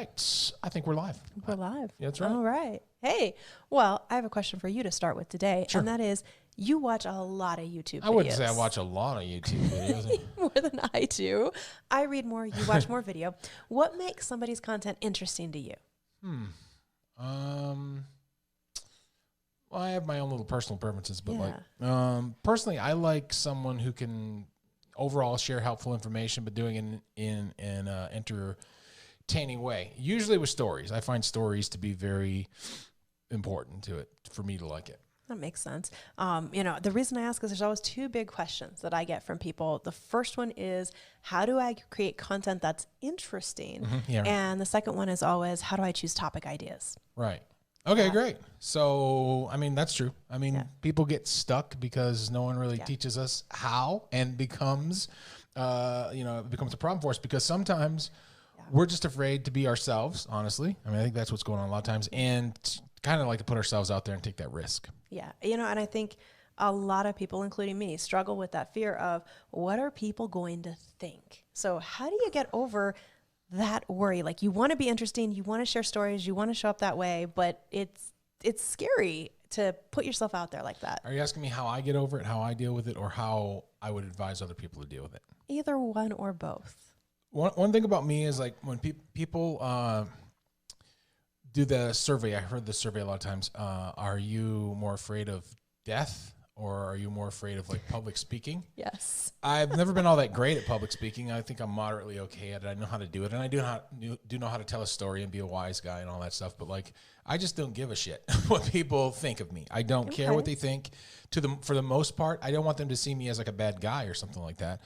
right. I think we're live. We're live. That's right. All right. Hey, well, I have a question for you to start with today. Sure. And that is, you watch a lot of YouTube videos. I wouldn't say I watch a lot of YouTube videos. more than I do. I read more, you watch more video. What makes somebody's content interesting to you? Well, I have my own little personal preferences, but Yeah. personally, I like someone who can overall share helpful information, but doing it in an entertaining way. Usually with stories, I find stories to be very important to it for me to like it. That makes sense. The reason I ask is there's always two big questions that I get from people. The first one is, how do I create content that's interesting? Yeah. And the second one is always, how do I choose topic ideas? Right. Okay, great. So, I mean, that's true. I mean, Yeah. people get stuck because no one really teaches us how, and becomes, it becomes a problem for us because sometimes we're just afraid to be ourselves, honestly. I mean, I think that's what's going on a lot of times, and kind of like to put ourselves out there and take that risk. Yeah. And I think a lot of people, including me, struggle with that fear of what are people going to think? So how do you get over that worry? Like, you want to be interesting, you want to share stories, you want to show up that way, but it's scary to put yourself out there like that. Are you asking me how I get over it, how I deal with it, or how I would advise other people to deal with it? Either one or both. One thing about me is, like, when people do the survey, I heard the survey a lot of times, are you more afraid of death or are you more afraid of, like, public speaking? Yes. I've never been all that great at public speaking. I think I'm moderately okay at it. I know how to do it, and I do know how to tell a story and be a wise guy and all that stuff. But, like, I just don't give a shit what people think of me. I don't care what they think. For the most part, I don't want them to see me as, like, a bad guy or something like that.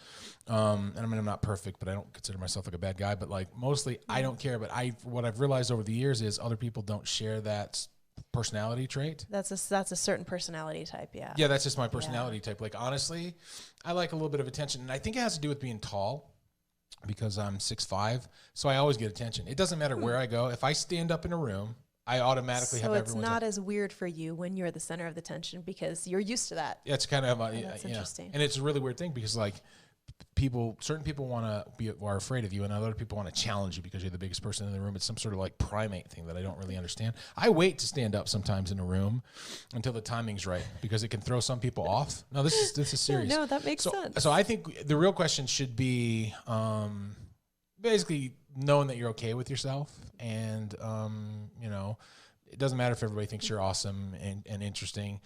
And I mean, I'm not perfect, but I don't consider myself like a bad guy. But, like, mostly, I don't care. But what I've realized over the years is other people don't share that personality trait. That's a certain personality type. Yeah. Yeah, that's just my personality type. Like, honestly, I like a little bit of attention, and I think it has to do with being tall because I'm 6'5", so I always get attention. It doesn't matter where I go. If I stand up in a room, I automatically have everyone. So it's not as weird for you when you're the center of the tension because you're used to that. Yeah, it's kind of That's interesting. And it's a really weird thing because, like, certain people are afraid of you, and other people want to challenge you because you're the biggest person in the room. It's some sort of, like, primate thing that I don't really understand. I wait to stand up sometimes in a room until the timing's right because it can throw some people off. No, this is serious. No, that makes sense. So I think the real question should be basically knowing that you're okay with yourself, and it doesn't matter if everybody thinks you're awesome and interesting,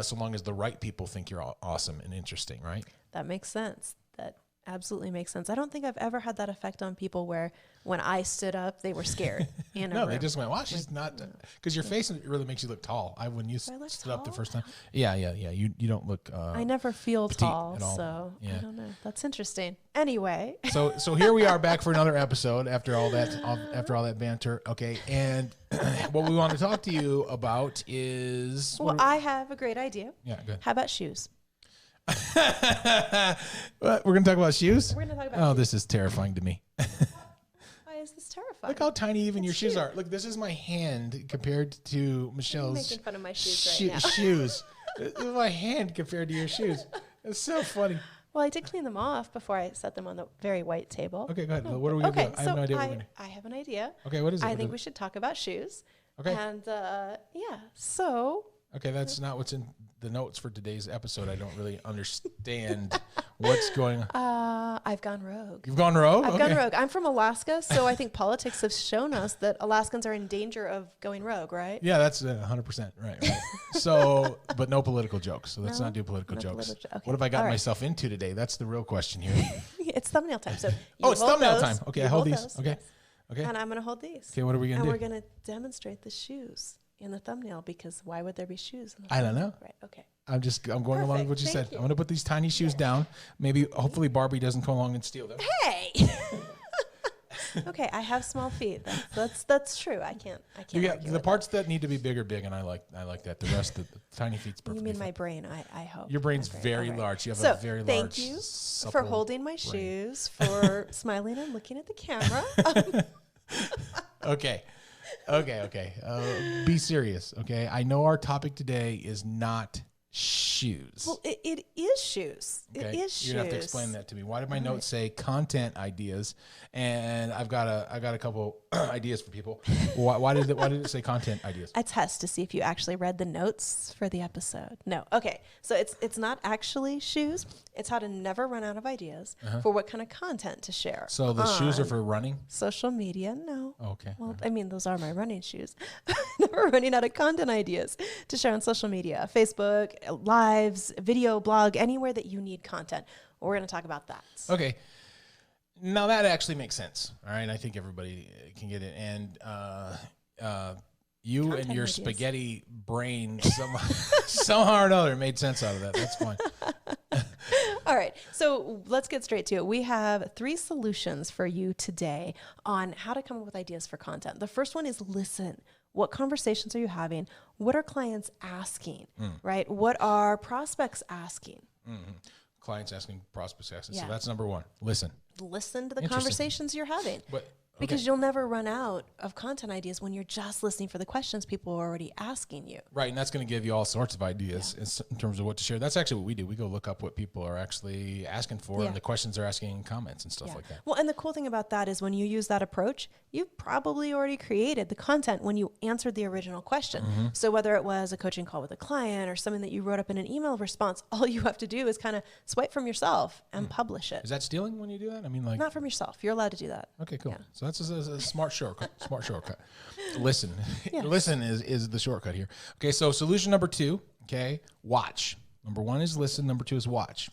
so long as the right people think you're awesome and interesting, right? That makes sense. That absolutely makes sense. I don't think I've ever had that effect on people where when I stood up, they were scared. No, they just went, wow, she's not, because your face really makes you look tall. When you stood up the first time. Yeah. You don't look I never feel tall, at all. so Yeah. I don't know. That's interesting. Anyway. So here we are back for another episode after all that banter. Okay. And what we want to talk to you about is... Well, I have a great idea. Yeah, good. How about shoes? What, we're going to talk about shoes? We're going to talk about Oh, shoes. this is terrifying to me. Why is this terrifying? Look how tiny even your shoes cute. are. Look, this is my hand compared to Michelle's making fun of my shoes right now. shoes. This is my hand compared to your shoes. It's so funny. Well, I did clean them off before I set them on the very white table. Okay, go ahead. What are we going to do? I have no idea what we're going to do. I have an idea. Okay, what is it? I think we should talk about shoes. Okay. And so Okay, that's not what's in the notes for today's episode. I don't really understand what's going on. I've gone rogue. You've gone rogue? I've gone rogue. I'm from Alaska, so I think politics have shown us that Alaskans are in danger of going rogue, right? Yeah, that's 100% right. So, but no political jokes. So let's not do political jokes. Okay. What have I gotten All right. myself into today? That's the real question here. It's thumbnail time. So It's thumbnail time. Okay, I hold these. those, Okay. yes. Okay. And I'm going to hold these. Okay, what are we going And to we're do? going to demonstrate the shoes in the thumbnail because why would there be shoes in the I don't thumbnail? know. Right, okay. I'm going along with what you Perfect. said. Thank you. I'm going to put these tiny shoes down. Hopefully Barbie doesn't come along and steal them. Hey! Okay, I have small feet. That's true. I can't Yeah, argue the with parts that need to be big are big, and I like that. The rest, the tiny feet's that. You perfectly mean my fine. brain, I hope. Your brain's My brain. very All right. large. You have So, a very large. thank you for supple holding my brain. shoes, for smiling and looking at the camera. Okay. Be serious. Okay. I know our topic today is not shoes? Well, it is shoes. It is shoes. You're gonna have to explain that to me. Why did my notes say content ideas? And I've got a couple ideas for people. Why did it say content ideas? I test to see if you actually read the notes for the episode. No. Okay. So it's not actually shoes. It's how to never run out of ideas for what kind of content to share. So the shoes are for running? Social media, no. Okay. Well, I mean, those are my running shoes. Never running out of content ideas to share on social media, Facebook, lives, video, blog, anywhere that you need content. We're going to talk about that. Okay. Now that actually makes sense. All right. I think everybody can get it. And you Content and your ideas. spaghetti brain somehow or another made sense out of that. That's fine. All right, so let's get straight to it. We have 3 solutions for you today on how to come up with ideas for content. The first one is listen. What conversations are you having? What are clients asking, right? What are prospects asking? Clients asking, prospects asking. Yeah. So that's number 1. Listen. Listen to the Interesting. conversations you're having. But Because you'll never run out of content ideas when you're just listening for the questions people are already asking you. Right, and that's going to give you all sorts of ideas in terms of what to share. That's actually what we do. We go look up what people are actually asking for and the questions they're asking in comments and stuff like that. Well, and the cool thing about that is when you use that approach, you've probably already created the content when you answered the original question. So whether it was a coaching call with a client or something that you wrote up in an email response, all you have to do is kind of swipe from yourself and publish it. Is that stealing when you do that? I mean, like... Not from yourself. You're allowed to do that. Okay, cool. Yeah. So that's a smart shortcut. Listen. Yes. Listen is the shortcut here. Okay, so solution number 2, okay, watch. Number 1 is listen. Number 2 is watch.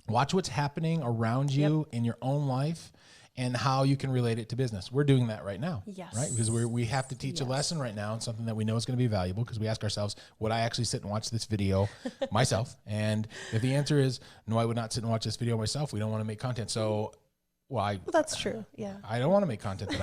Watch what's happening around you in your own life and how you can relate it to business. We're doing that right now. Yes. Right? Because we have to teach a lesson right now and something that we know is going to be valuable because we ask ourselves, would I actually sit and watch this video myself? And if the answer is, no, I would not sit and watch this video myself, we don't want to make content. So... Well, That's true. Yeah. I don't want to make content that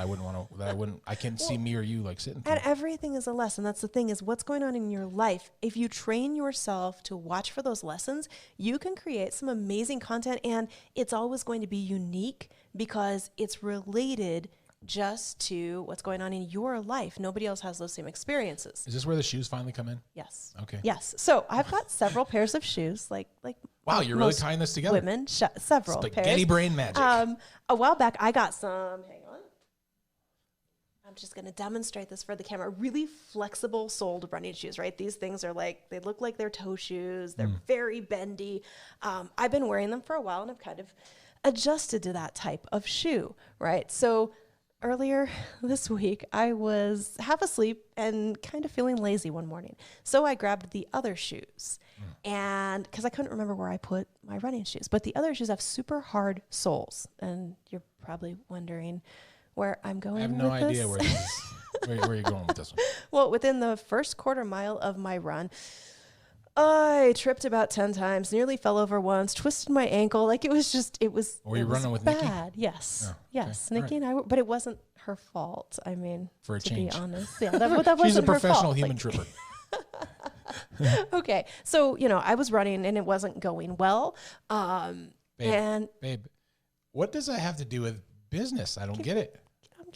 I can't see me or you like sitting through. And everything is a lesson. That's the thing is what's going on in your life. If you train yourself to watch for those lessons, you can create some amazing content and it's always going to be unique because it's related just to what's going on in your life. Nobody else has those same experiences. Is this where the shoes finally come in? Yes. Okay. Yes. So I've got several pairs of shoes, like Wow, you're really most tying this together. women, several Spaghetti pairs. brain magic. A while back, I got some. Hang on. I'm just going to demonstrate this for the camera. Really flexible soled running shoes, right? These things are like, they look like they're toe shoes. They're very bendy. I've been wearing them for a while and I've kind of adjusted to that type of shoe, right? So earlier this week, I was half asleep and kind of feeling lazy one morning. So I grabbed the other shoes. And because I couldn't remember where I put my running shoes, but the other shoes have super hard soles. And you're probably wondering where I'm going with this. I have no idea where this is. Where you're going with this one. Well, within the first quarter mile of my run, I tripped about 10 times, nearly fell over once, twisted my ankle. Like it was Were you running with bad. Nikki? Yes. Oh, yes. okay. Nikki and I were, but it wasn't her fault. I mean, For a to change. be honest. Yeah, that wasn't She's a her fault. professional human Like, tripper. okay. So, I was running and it wasn't going well. And Babe, what does that have to do with business? I don't get it. I'm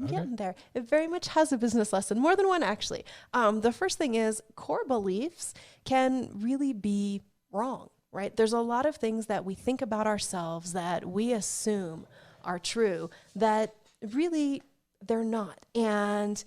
getting there. It very much has a business lesson, more than one actually. The first thing is core beliefs can really be wrong, right? There's a lot of things that we think about ourselves that we assume are true that really they're not. And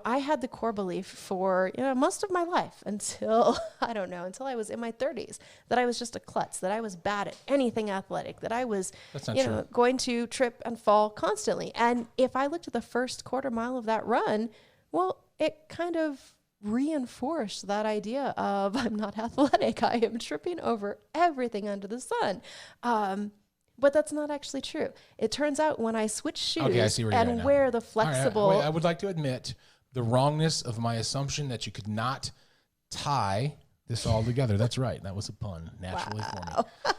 I had the core belief for, most of my life until I was in my 30s, that I was just a klutz, that I was bad at anything athletic, that I was, That's not true. going to trip and fall constantly. And if I looked at the first quarter mile of that run, well, it kind of reinforced that idea of I'm not athletic. I am tripping over everything under the sun. But that's not actually true. It turns out when I switch shoes and wear the flexible... All right, I would like to admit the wrongness of my assumption that you could not tie this all together. That's right. That was a pun naturally for me.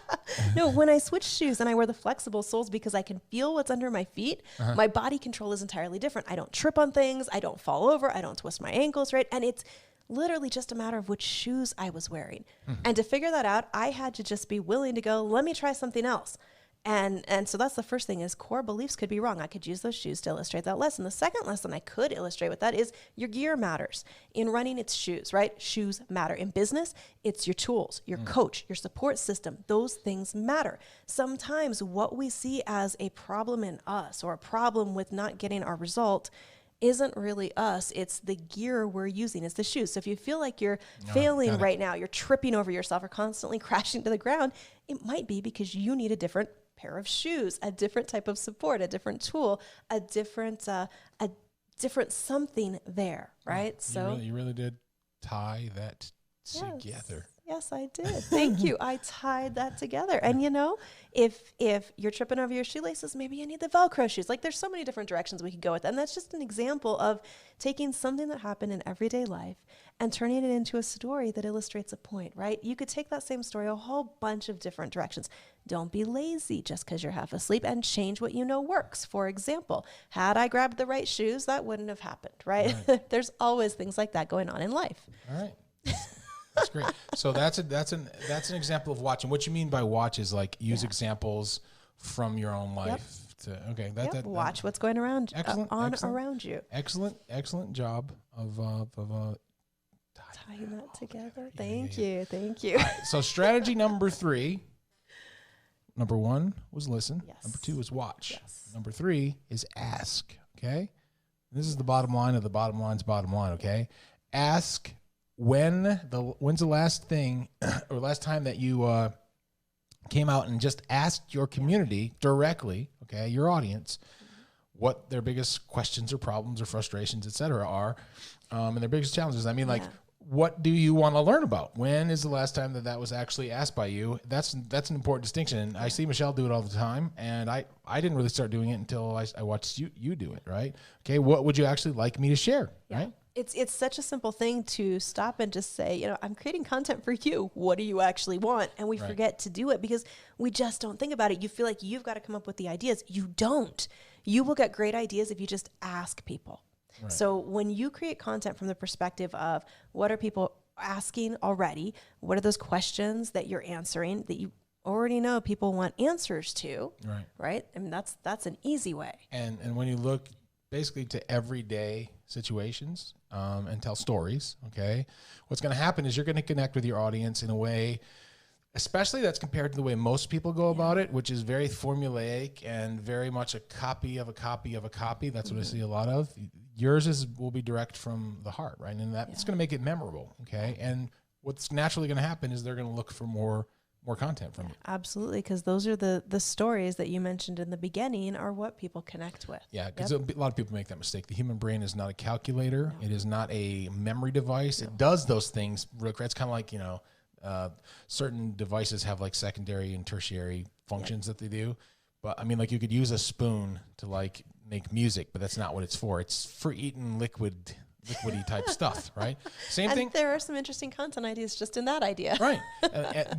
No, when I switch shoes and I wear the flexible soles because I can feel what's under my feet, my body control is entirely different. I don't trip on things. I don't fall over. I don't twist my ankles, right? And it's literally just a matter of which shoes I was wearing. And to figure that out, I had to just be willing to go, let me try something else. And so that's the first thing is core beliefs could be wrong. I could use those shoes to illustrate that lesson. The second lesson I could illustrate with that is your gear matters. In running, it's shoes, right? Shoes matter. In business, it's your tools, your coach, your support system. Those things matter. Sometimes what we see as a problem in us or a problem with not getting our result isn't really us. It's the gear we're using. It's the shoes. So if you feel like you're failing right now, you're tripping over yourself or constantly crashing to the ground, it might be because you need a different pair of shoes, a different type of support, a different tool, a different something there, right? So you really did tie that together. Yes, I did. Thank you. I tied that together. And you know, if you're tripping over your shoelaces, maybe you need the Velcro shoes. Like there's so many different directions we could go with. And that's just an example of taking something that happened in everyday life and turning it into a story that illustrates a point, right? You could take that same story a whole bunch of different directions. Don't be lazy just because you're half asleep, and change what you know works. For example, had I grabbed the right shoes, that wouldn't have happened, right? There's always things like that going on in life. All right. That's great. So that's an example of watching. What you mean by watch is like use examples from your own life. Okay. Watch what's going around around you. Excellent job of tying that together. Thank you. All right, so strategy number 3. Number 1 was listen. Yes. Number 2 was watch. Yes. Number 3 is ask. Okay. This is the bottom line of the bottom line's bottom line. Okay. Ask when's the last thing or last time that you came out and just asked your community directly, okay, your audience, what their biggest questions or problems or frustrations, et cetera, are, and their biggest challenges. I mean, like, what do you want to learn about? When is the last time that was actually asked by you? That's an important distinction. And I see Michelle do it all the time, and I didn't really start doing it until I watched you do it, right? Okay, what would you actually like me to share, right? It's such a simple thing to stop and just say, you know, I'm creating content for you. What do you actually want? And we forget to do it because we just don't think about it. You feel like you've got to come up with the ideas. You don't. You will get great ideas if you just ask people. Right. So when you create content from the perspective of what are people asking already, what are those questions that you're answering that you already know people want answers to, right? I mean, that's an easy way. And when you look basically to everyday situations and tell stories, okay, what's going to happen is you're going to connect with your audience in a way, especially that's compared to the way most people go about it, which is very formulaic and very much a copy of a copy of a copy. That's what I see a lot of. Yours will be direct from the heart, right? And it's going to make it memorable, okay? And what's naturally going to happen is they're going to look for more content from you. Absolutely, because those are the stories that you mentioned in the beginning are what people connect with. Yeah, because a lot of people make that mistake. The human brain is not a calculator. No. It is not a memory device. No. It does those things. It's kind of like, you know, certain devices have like secondary and tertiary functions that they do. But I mean, like you could use a spoon to like make music, but that's not what it's for. It's for eating liquidy type stuff, right? Same thing. There are some interesting content ideas just in that idea. Right.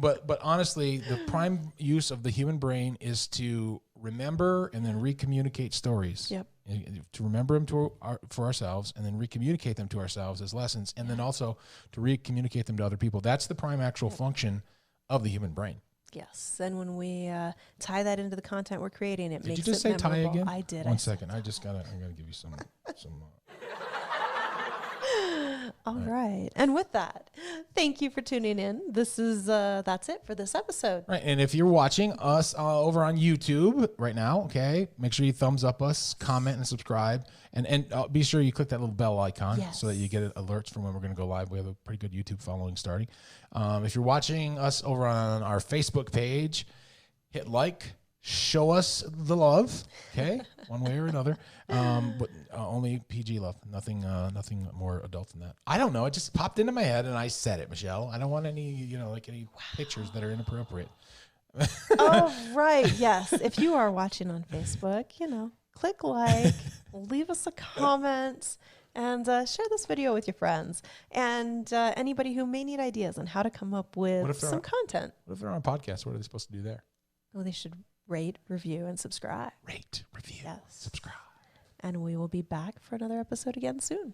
But honestly, the prime use of the human brain is to remember and then recommunicate stories. Yep. To remember them for ourselves and then recommunicate them to ourselves as lessons, and then also to recommunicate them to other people. That's the prime actual function of the human brain. Yes, and when we tie that into the content we're creating, it makes it memorable. Did you just say tie again? I did. One second. I gotta give you some All right. And with that, thank you for tuning in. This is that's it for this episode. Right. And if you're watching us over on YouTube right now, okay, make sure you thumbs up us, comment, and subscribe. And be sure you click that little bell icon so that you get alerts from when we're going to go live. We have a pretty good YouTube following starting. If you're watching us over on our Facebook page, hit like. Show us the love, okay, one way or another, but only PG love, nothing more adult than that. I don't know. It just popped into my head, and I said it, Michelle. I don't want any, any pictures that are inappropriate. Oh, right, yes. If you are watching on Facebook, click like, leave us a comment, and share this video with your friends and anybody who may need ideas on how to come up with some content. What if they're on a podcast? What are they supposed to do there? Oh, they should rate, review, and subscribe. Rate, review, subscribe. And we will be back for another episode again soon.